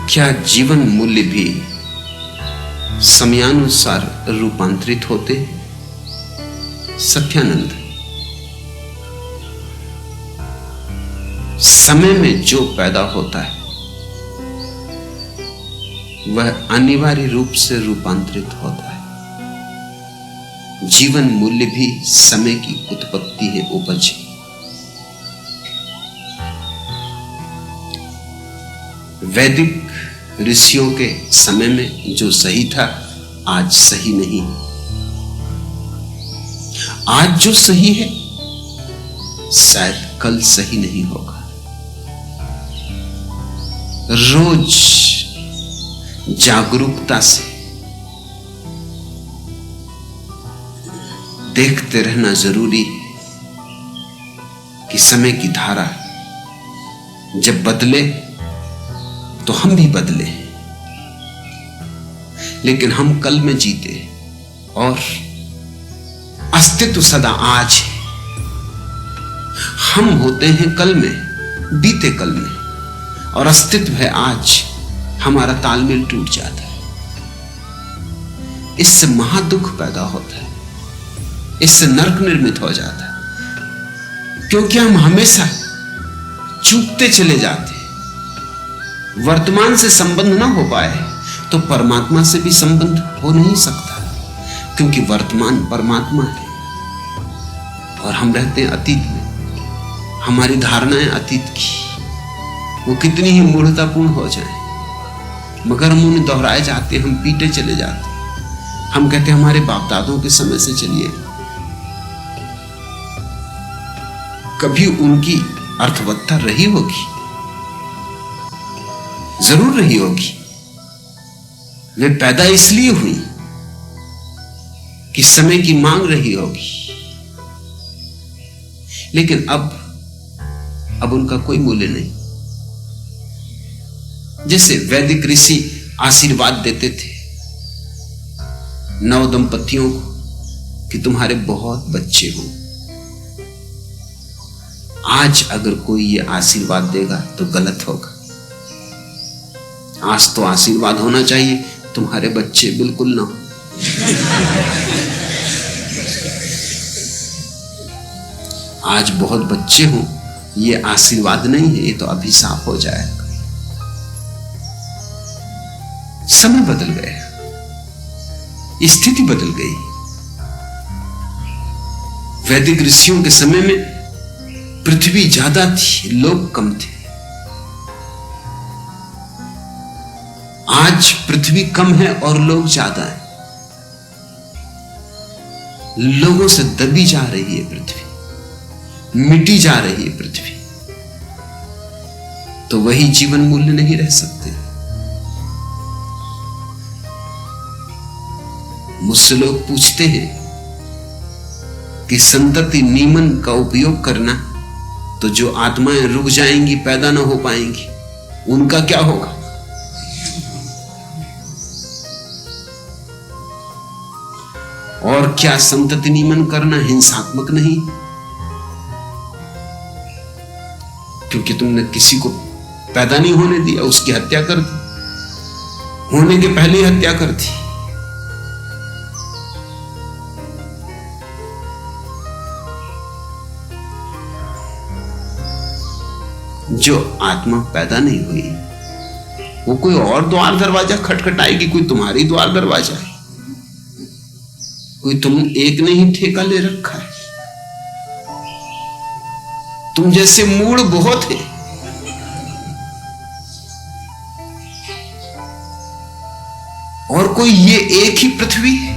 क्या जीवन मूल्य भी समयानुसार रूपांतरित होते हैं? सत्यानंद, समय में जो पैदा होता है वह अनिवार्य रूप से रूपांतरित होता है। जीवन मूल्य भी समय की उत्पत्ति है, उपज है। वैदिक ऋषियों के समय में जो सही था आज सही नहीं। आज जो सही है शायद कल सही नहीं होगा। रोज जागरूकता से देखते रहना जरूरी है कि समय की धारा जब बदले तो हम भी बदले, लेकिन हम कल में जीते और अस्तित्व सदा आज है। हम होते हैं कल में, बीते कल में, और अस्तित्व है आज। हमारा तालमेल टूट जाता है, इससे महादुख पैदा होता है, इससे नरक निर्मित हो जाता है, क्योंकि हम हमेशा चूकते चले जाते हैं। वर्तमान से संबंध ना हो पाए तो परमात्मा से भी संबंध हो नहीं सकता, क्योंकि वर्तमान परमात्मा है और हम रहते हैं अतीत में। हमारी धारणाएं अतीत की वो कितनी ही मूढ़तापूर्ण हो जाए, मगर हम उन्हें दोहराए जाते, हम पीटे चले जाते। हम कहते हैं हमारे बाप दादों के समय से चलिए, कभी उनकी अर्थवत्ता रही होगी, जरूर रही होगी। वे पैदा इसलिए हुई कि समय की मांग रही होगी, लेकिन अब उनका कोई मूल्य नहीं। जैसे वैदिक ऋषि आशीर्वाद देते थे नव दंपतियों को कि तुम्हारे बहुत बच्चे हों। आज अगर कोई ये आशीर्वाद देगा तो गलत होगा। आज तो आशीर्वाद होना चाहिए तुम्हारे बच्चे बिल्कुल ना हो। आज बहुत बच्चे हों ये आशीर्वाद नहीं है, ये तो अभिशाप हो जाएगा। समय बदल गया, स्थिति बदल गई। वैदिक ऋषियों के समय में पृथ्वी ज्यादा थी, लोग कम थे। आज पृथ्वी कम है और लोग ज्यादा हैं। लोगों से दबी जा रही है पृथ्वी, मिटी जा रही है पृथ्वी, तो वही जीवन मूल्य नहीं रह सकते। मुझसे लोग पूछते हैं कि संतति नियमन का उपयोग करना, तो जो आत्माएं रुक जाएंगी, पैदा ना हो पाएंगी, उनका क्या होगा? और क्या संतति नियमन करना हिंसात्मक नहीं? क्योंकि तुमने किसी को पैदा नहीं होने दिया, उसकी हत्या कर दी, होने के पहले ही हत्या कर दी। जो आत्मा पैदा नहीं हुई वो कोई और द्वार दरवाजा खटखटाएगी, कोई तुम्हारी द्वार दरवाजा है, कोई तुम एक ने ही ठेका ले रखा है। तुम जैसे मूड बहुत है, और कोई ये एक ही पृथ्वी है।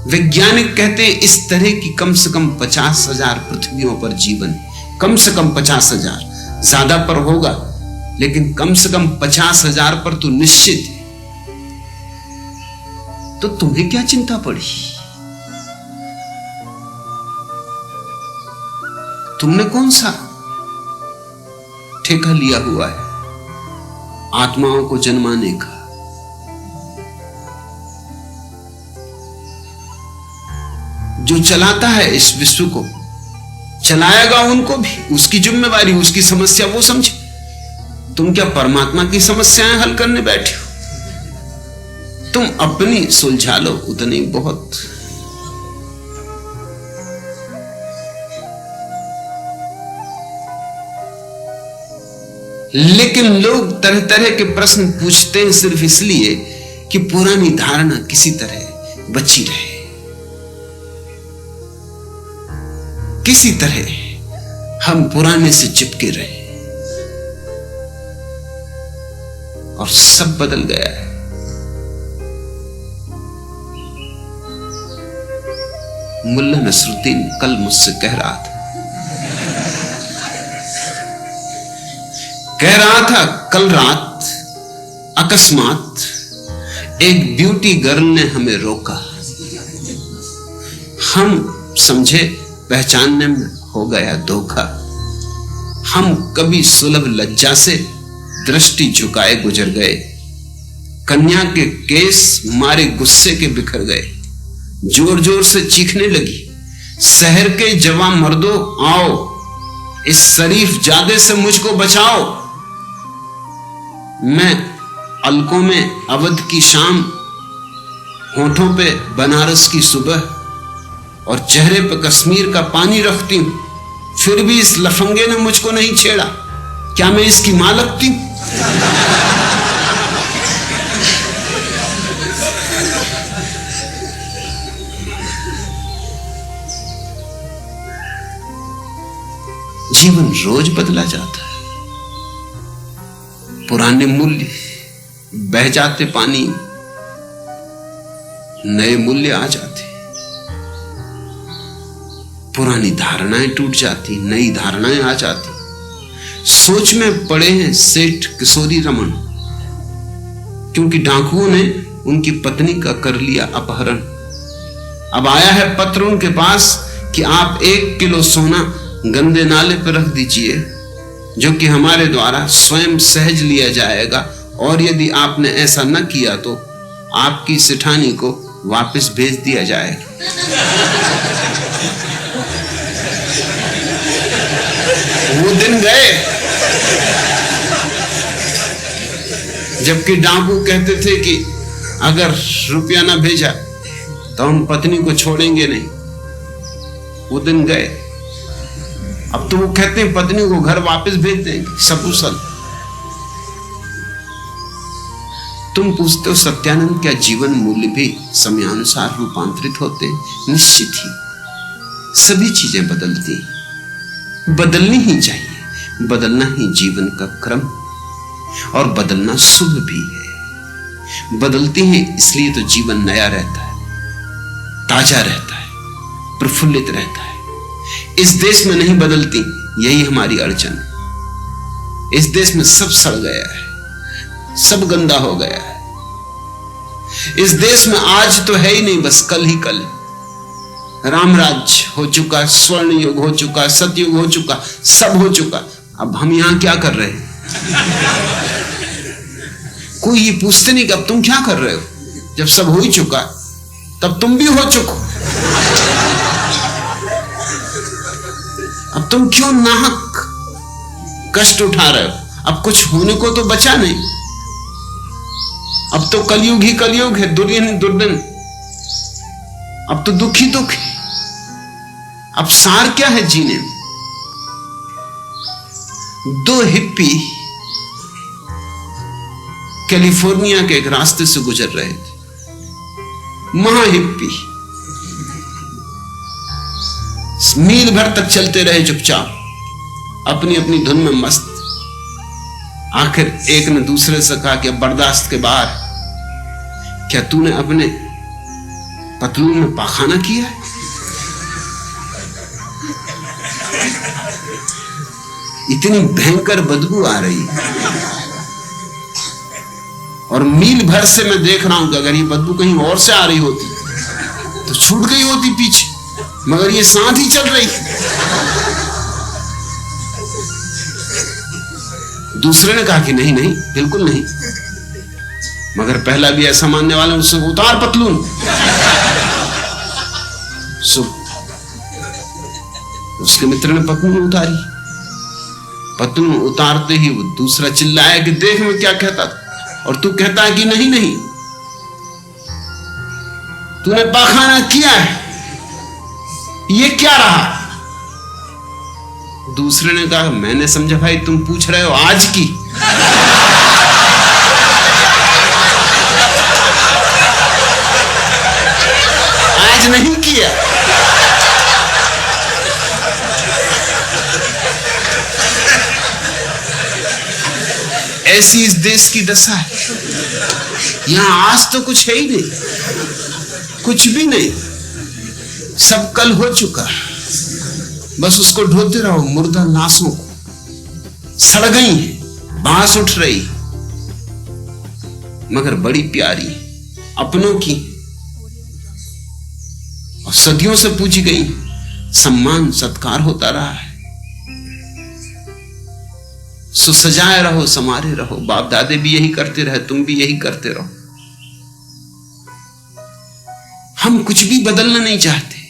वैज्ञानिक कहते हैं इस तरह की कम से कम 50,000 पृथ्वियों पर जीवन, कम से कम 50,000, ज्यादा पर होगा लेकिन कम से कम 50,000 पर तो निश्चित है। तो तुम्हें क्या चिंता पड़ी? तुमने कौन सा ठेका लिया हुआ है आत्माओं को जन्माने का? जो चलाता है इस विश्व को, चलाएगा उनको भी, उसकी जिम्मेवारी, उसकी समस्या वो समझे। तुम क्या परमात्मा की समस्याएं हल करने बैठे हो? तुम अपनी सुलझा लो, उतनी बहुत। लेकिन लोग तरह तरह के प्रश्न पूछते हैं सिर्फ इसलिए कि पुरानी धारणा किसी तरह बची रहे, किसी तरह हम पुराने से चिपके रहे। और सब बदल गया है। मुल्ला नसरुद्दीन कल मुझसे कह रहा था कल रात अकस्मात एक ब्यूटी गर्ल ने हमें रोका। हम समझे पहचानने में हो गया धोखा। हम कभी सुलभ लज्जा से दृष्टि झुकाए गुजर गए। कन्या के केस मारे गुस्से के बिखर गए। जोर जोर से चीखने लगी, शहर के जवां मर्दों आओ, इस शरीफ जादे से मुझको बचाओ। मैं अलकों में अवध की शाम, होठों पे बनारस की सुबह और चेहरे पे कश्मीर का पानी रखती हूं, फिर भी इस लफंगे ने मुझको नहीं छेड़ा। क्या मैं इसकी मां लगती हूं? जीवन रोज बदला जाता है। पुराने मूल्य बह जाते पानी, नए मूल्य आ जाते। पुरानी धारणाएं टूट जाती, नई धारणाएं आ जाती। सोच में पड़े हैं सेठ किशोरी रमन, क्योंकि डाकुओं ने उनकी पत्नी का कर लिया अपहरण। अब आया है पत्र उनके पास कि आप 1 किलो सोना गंदे नाले पर रख दीजिए, जो कि हमारे द्वारा स्वयं सहज लिया जाएगा, और यदि आपने ऐसा न किया तो आपकी सेठानी को वापस भेज दिया जाएगा। वो दिन गए जबकि डाकू कहते थे कि अगर रुपया ना भेजा तो हम पत्नी को छोड़ेंगे नहीं। वो दिन गए। अब तो वो कहते हैं पत्नी को घर वापस भेज देंगे सकुशल। तुम पूछते हो सत्यानंद क्या जीवन मूल्य भी समयानुसार रूपांतरित होते? निश्चित ही सभी चीजें बदलती, बदलनी ही चाहिए। बदलना ही जीवन का क्रम, और बदलना शुभ भी है। बदलती है इसलिए तो जीवन नया रहता है, ताजा रहता है, प्रफुल्लित रहता है। इस देश में नहीं बदलती, यही हमारी अड़चन। इस देश में सब सड़ गया है, सब गंदा हो गया है। इस देश में आज तो है ही नहीं, बस कल ही कल। रामराज्य हो चुका, स्वर्ण युग हो चुका, सतयुग हो चुका, सब हो चुका। अब हम यहां क्या कर रहे हैं? कोई ये पूछते नहीं कि अब तुम क्या कर रहे हो। जब सब हो ही चुका तब तुम भी हो चुको। अब तुम क्यों नाहक कष्ट उठा रहे हो? अब कुछ होने को तो बचा नहीं। अब तो कलयुग ही कलयुग है, दुर्दिन ही दुर्दिन। अब तो दुख ही दुख है। अब सार क्या है जीने में? 2 हिप्पी कैलिफोर्निया के एक रास्ते से गुजर रहे थे। महा हिप्पी मील भर तक चलते रहे चुपचाप, अपनी अपनी धुन में मस्त। आखिर एक ने दूसरे से कहा कि बर्दाश्त के बाहर, क्या तूने अपने पतलून में पाखाना किया है? इतनी भयंकर बदबू आ रही है, और मील भर से मैं देख रहा हूं कि अगर ये बदबू कहीं और से आ रही होती तो छूट गई होती पीछे, मगर ये साथ ही चल रही। दूसरे ने कहा कि नहीं नहीं, बिल्कुल नहीं। मगर पहला भी ऐसा मानने वाला, उससे उतार पतलून। उसके मित्र ने पतलून उतारी। पतलून उतारते ही वो दूसरा चिल्लाया कि देख मैं क्या कहता था, और तू कहता है कि नहीं नहीं तूने पाखाना किया है, ये क्या रहा? दूसरे ने कहा मैंने समझा भाई तुम पूछ रहे हो आज की। आज नहीं किया। ऐसी इस देश की दशा है। यहां आज तो कुछ है ही नहीं, कुछ भी नहीं, सब कल हो चुका। बस उसको ढोते रहो, मुर्दा लाशों को। सड़ गई है, बांस उठ रही, मगर बड़ी प्यारी, अपनों की, और सदियों से पूछी गई, सम्मान सत्कार होता रहा है। सो सजाए रहो, समारे रहो। बाप दादे भी यही करते रहे, तुम भी यही करते रहो। हम कुछ भी बदलना नहीं चाहते।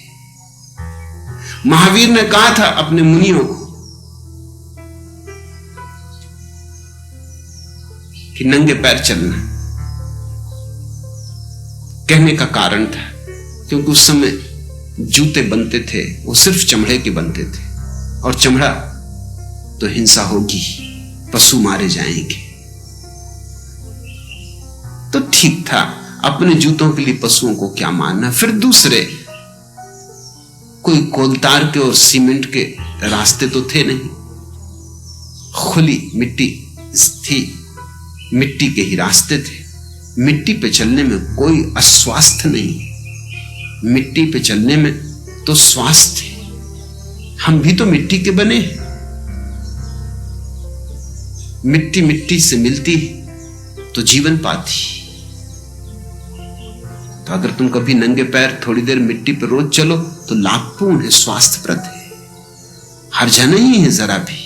महावीर ने कहा था अपने मुनियों को कि नंगे पैर चलना। कहने का कारण था क्योंकि उस समय जूते बनते थे, वो सिर्फ चमड़े के बनते थे, और चमड़ा तो हिंसा होगी, पशु मारे जाएंगे। तो ठीक था, अपने जूतों के लिए पशुओं को क्या मारना। फिर दूसरे कोई कोलतार के और सीमेंट के रास्ते तो थे नहीं, खुली मिट्टी थी, मिट्टी के ही रास्ते थे। मिट्टी पे चलने में कोई अस्वास्थ्य नहीं, मिट्टी पे चलने में तो स्वास्थ्य है। हम भी तो मिट्टी के बने हैं। मिट्टी मिट्टी से मिलती तो जीवन पाती। तो अगर तुम कभी नंगे पैर थोड़ी देर मिट्टी पर रोज चलो तो लाभपूर्ण है, स्वास्थ्यप्रद है, हर्जा नहीं है जरा भी।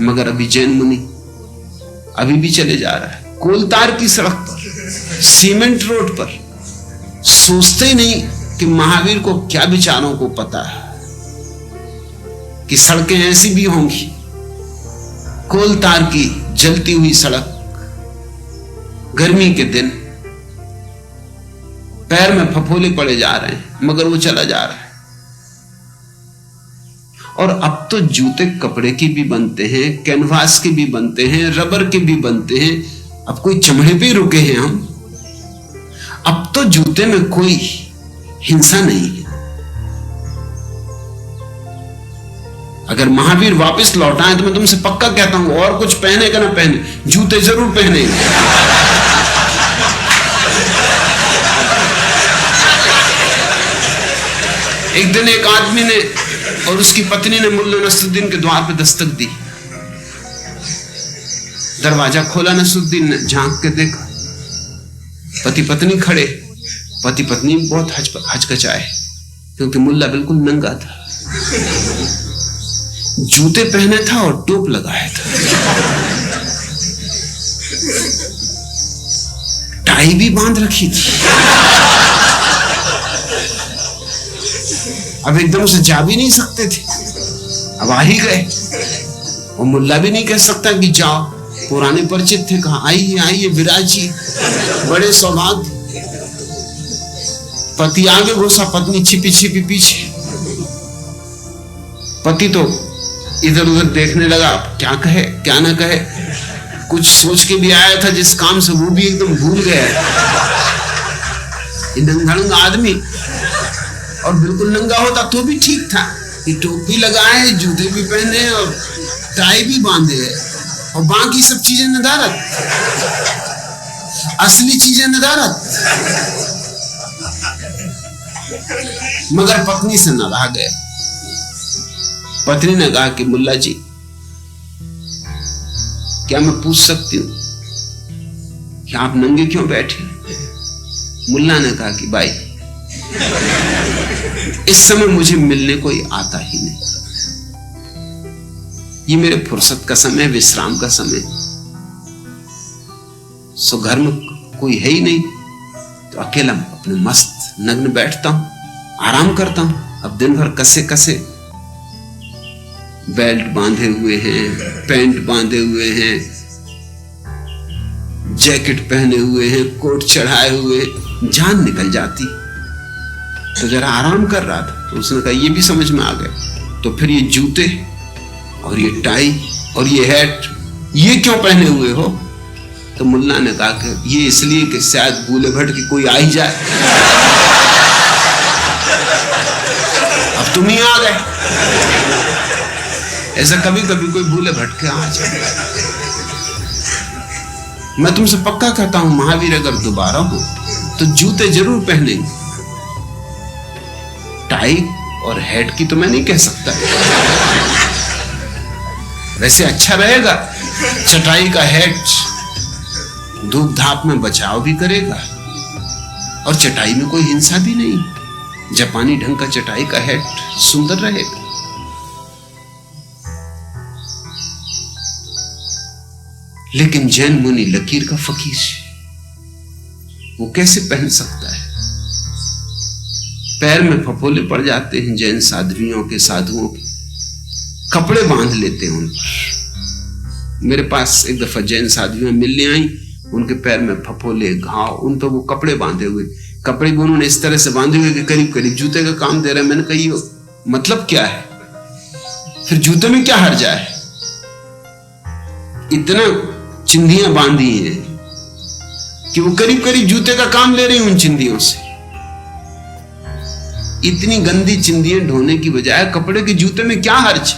मगर अभी जैन मुनि अभी भी चले जा रहा है कोलतार की सड़क पर, सीमेंट रोड पर। सोचते ही नहीं कि महावीर को क्या विचारों को पता है कि सड़कें ऐसी भी होंगी, कोलतार की जलती हुई सड़क, गर्मी के दिन, पैर में फफोले पड़े जा रहे हैं, मगर वो चला जा रहा है। और अब तो जूते कपड़े की भी बनते हैं, कैनवास के भी बनते हैं, रबर के भी बनते हैं। अब कोई चमड़े पे रुके हैं हम। अब तो जूते में कोई हिंसा नहीं है। अगर महावीर वापस लौटाएं तो मैं तुमसे पक्का कहता हूं, और कुछ पहने का ना पहने, जूते जरूर पहनेंगे। एक दिन एक आदमी ने और उसकी पत्नी ने मुल्ला नसरुद्दीन के द्वार पर दस्तक दी। दरवाजा खोला, नसरुद्दीन ने झांक के देखा, पति पत्नी खड़े। पति पत्नी बहुत हचकचाए क्योंकि मुल्ला बिल्कुल नंगा था, जूते पहने था और टोप लगाया था, टाई भी बांध रखी थी। अब एकदम से जा भी नहीं सकते थे, अब आ ही गए। और मुल्ला भी नहीं कह सकता कि जाओ, पुराने परिचित थे, कहा आइए आइए विराजी, बड़े सौभाग्य। पति आगे घुसा, पत्नी छिपी छिपी पीछे। पति तो इधर उधर देखने लगा, क्या कहे क्या ना कहे, कुछ सोच के भी आया था जिस काम से, वो भी एकदम भूल गया। नंगा आदमी, और बिल्कुल नंगा होता तो भी ठीक था कि टोपी भी लगाए, जूते भी पहने और टाई भी बांधे है, और बाकी सब चीजें नदारत, असली चीजें नदारत। मगर पत्नी से न रहा गया। पत्नी ने कहा कि मुल्ला जी, क्या मैं पूछ सकती हूं कि आप नंगे क्यों बैठे? मुल्ला ने कहा कि भाई, इस समय मुझे मिलने कोई आता ही नहीं, ये मेरे फुर्सत का समय, विश्राम का समय। सो घर में कोई है ही नहीं, तो अकेला अपने मस्त नग्न बैठता हूं, आराम करता हूं। अब दिन भर कसे कसे बेल्ट बांधे हुए हैं, पैंट बांधे हुए हैं, जैकेट पहने हुए हैं, कोट चढ़ाए हुए, जान निकल जाती। तो जरा आराम कर रहा था तो उसने कहा ये भी समझ में आ गया, तो फिर ये जूते और ये टाई और ये हैट ये क्यों पहने हुए हो? तो मुल्ला ने कहा कि ये इसलिए कि शायद भूले भटके कोई आ ही जाए। अब तुम ही आ गए। ऐसा कभी कभी कोई भूले भटके आ जाए। मैं तुमसे पक्का कहता हूं महावीर अगर दोबारा हो तो जूते जरूर पहनेंगे। टाई और हैट की तो मैं नहीं कह सकता, वैसे अच्छा रहेगा। चटाई का हैट धूप धाप में बचाव भी करेगा और चटाई में कोई हिंसा भी नहीं। जापानी ढंग का चटाई का हैट सुंदर रहेगा। लेकिन जैन मुनि लकीर का फकीर, वो कैसे पहन सकता है? पैर में फफोले पड़ जाते हैं जैन साध्वियों के, साधुओं के, कपड़े बांध लेते हैं उन पर। मेरे पास एक दफा जैन साध्वियां मिलने आई, उनके पैर में फफोले, घाव, उन पर वो कपड़े बांधे हुए, कपड़े भी उन्होंने इस तरह से बांधे हुए कि करीब करीब जूते का काम दे रहे हैं। मैंने कही मतलब क्या है? फिर जूते में क्या हर्जा है? इतना चिंधियां बांधी हैं कि वो करीब करीब जूते का काम ले रही उन चिंधियों से। इतनी गंदी चिंधियां ढोने की बजाय कपड़े के जूते में क्या हर्ज?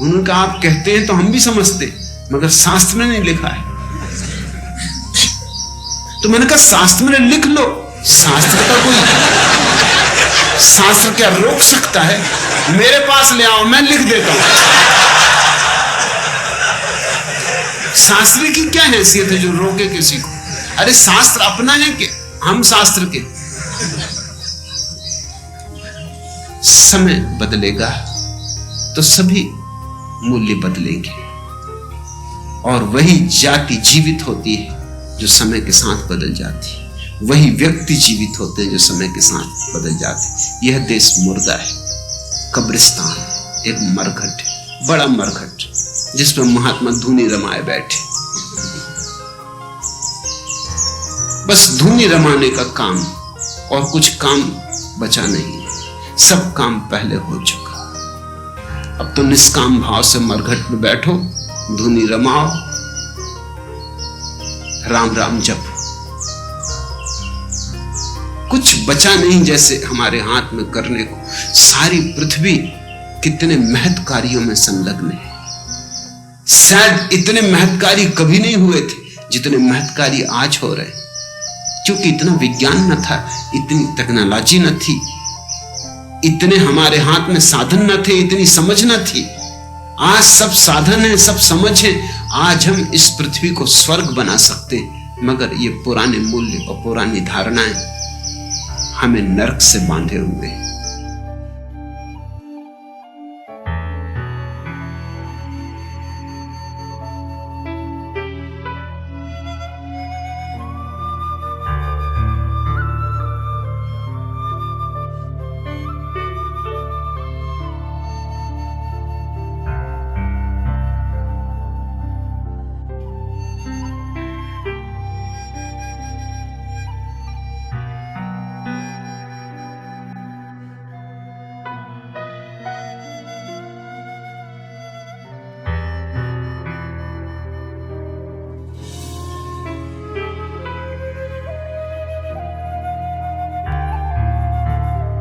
उन्होंने कहा आप कहते हैं तो हम भी समझते, मगर शास्त्र में नहीं लिखा है। तो मैंने कहा शास्त्र में लिख लो। शास्त्र का कोई शास्त्र क्या रोक सकता है? मेरे पास ले आओ, मैं लिख देता हूं। शास्त्र की क्या हैसियत है जो रोके किसी को? अरे शास्त्र अपना है कि हम शास्त्र के? समय बदलेगा तो सभी मूल्य बदलेंगे, और वही जाति जीवित होती है जो समय के साथ बदल जाती है। वही व्यक्ति जीवित होते हैं जो समय के साथ बदल जाते हैं। यह देश मुर्दा है, कब्रिस्तान, एक मरघट है, बड़ा मरघट, जिसमें महात्मा धूनी रमाए बैठे। बस धूनी रमाने का काम, और कुछ काम बचा नहीं है। सब काम पहले हो चुका। अब तो निष्काम भाव से मरघट में बैठो, धूनी रमाओ, राम राम जपो। कुछ बचा नहीं जैसे हमारे हाथ में करने को। सारी पृथ्वी कितने महत् कार्यों में संलग्न है। शायद इतने महत् कार्य कभी नहीं हुए थे जितने महत् कार्य आज हो रहे हैं, क्योंकि इतना विज्ञान न था, इतनी टेक्नोलॉजी न थी, इतने हमारे हाथ में साधन न थे, इतनी समझ न थी। आज सब साधन है, सब समझ है। आज हम इस पृथ्वी को स्वर्ग बना सकते हैं, मगर ये पुराने मूल्य और पुरानी धारणाएं हमें नरक से बांधे हुए हैं।